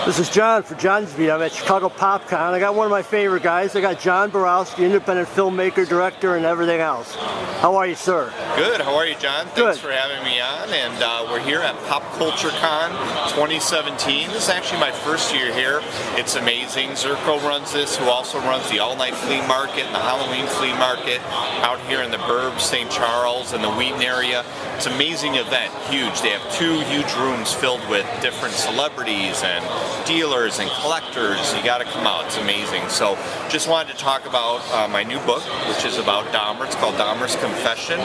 This is John for John's Beat. I'm at Chicago PopCon. I got one of my favorite guys. I got John Borowski, independent filmmaker, director, and everything else. How are you, sir? Good. How are you, John? Good. Thanks for having me on. And we're here at Pop Culture Con 2017. This is actually my first year here. It's amazing. Zerko runs this, who also runs the all-night flea market and the Halloween flea market out here in the Burbs, St. Charles, and the Wheaton area. It's an amazing event. Huge. They have 2 huge rooms filled with different celebrities and dealers and collectors. You got to come out. It's amazing. So just wanted to talk about my new book, which is about Dahmer. It's called Dahmer's Confession,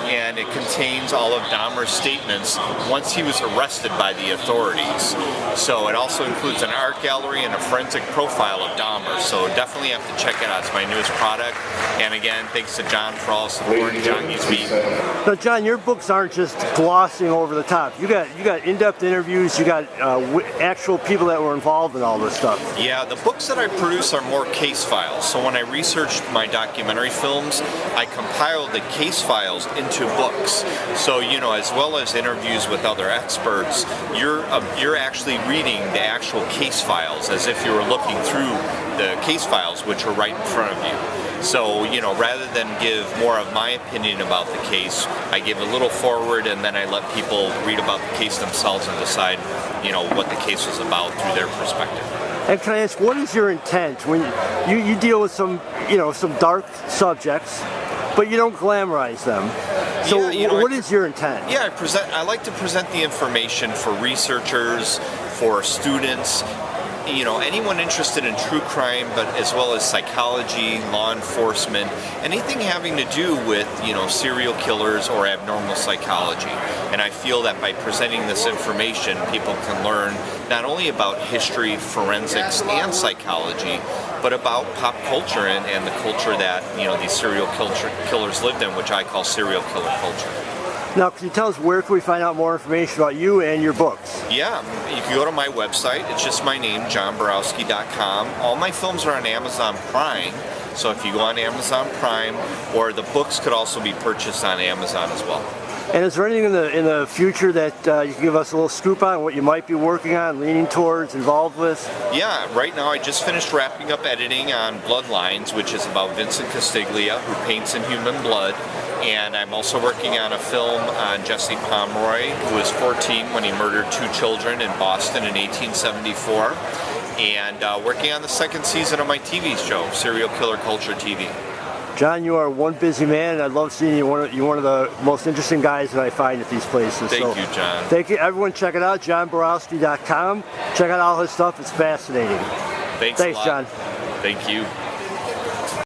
and it contains all of Dahmer's statements once he was arrested by the authorities. So it also includes an art gallery and a forensic profile of Dahmer. So definitely have to check it out. It's my newest product. And again, thanks to John for all the support and Johnny's Beat. Now, John, your books aren't just glossing over the top. You got in-depth interviews. You got actual people that were involved in all this stuff. Yeah, the books that I produce are more case files. So when I researched my documentary films, I compiled the case files into books. So, you know, as well as interviews with other experts, you're actually reading the actual case files as if you were looking through the case files, which are right in front of you. So, you know, rather than give more of my opinion about the case, I give a little forward and then I let people read about the case themselves and decide, you know, what the case was about through their perspective. And can I ask, what is your intent when you deal with some dark subjects, but you don't glamorize them? So yeah, what is your intent? Yeah, I like to present the information for researchers, for students, you know, anyone interested in true crime, but as well as psychology, law enforcement, anything having to do with, you know, serial killers or abnormal psychology. And I feel that by presenting this information, people can learn not only about history, forensics, and psychology, but about pop culture and the culture that, you know, these serial killers lived in, which I call serial killer culture. Now, can you tell us where can we find out more information about you and your books? Yeah, you can go to my website. It's just my name, johnborowski.com. All my films are on Amazon Prime, so if you go on Amazon Prime, or the books could also be purchased on Amazon as well. And is there anything in the future that you can give us a little scoop on, what you might be working on, leaning towards, involved with? Yeah, right now I just finished wrapping up editing on Bloodlines, which is about Vincent Castiglia, who paints in human blood. And I'm also working on a film on Jesse Pomeroy, who was 14 when he murdered 2 children in Boston in 1874. And working on the 2nd season of my TV show, Serial Killer Culture TV. John, you are one busy man, and I love seeing you. You're one of the most interesting guys that I find at these places. Thank you, John. Thank you. Everyone check it out, johnborowski.com. Check out all his stuff. It's fascinating. Thanks a lot. John. Thank you.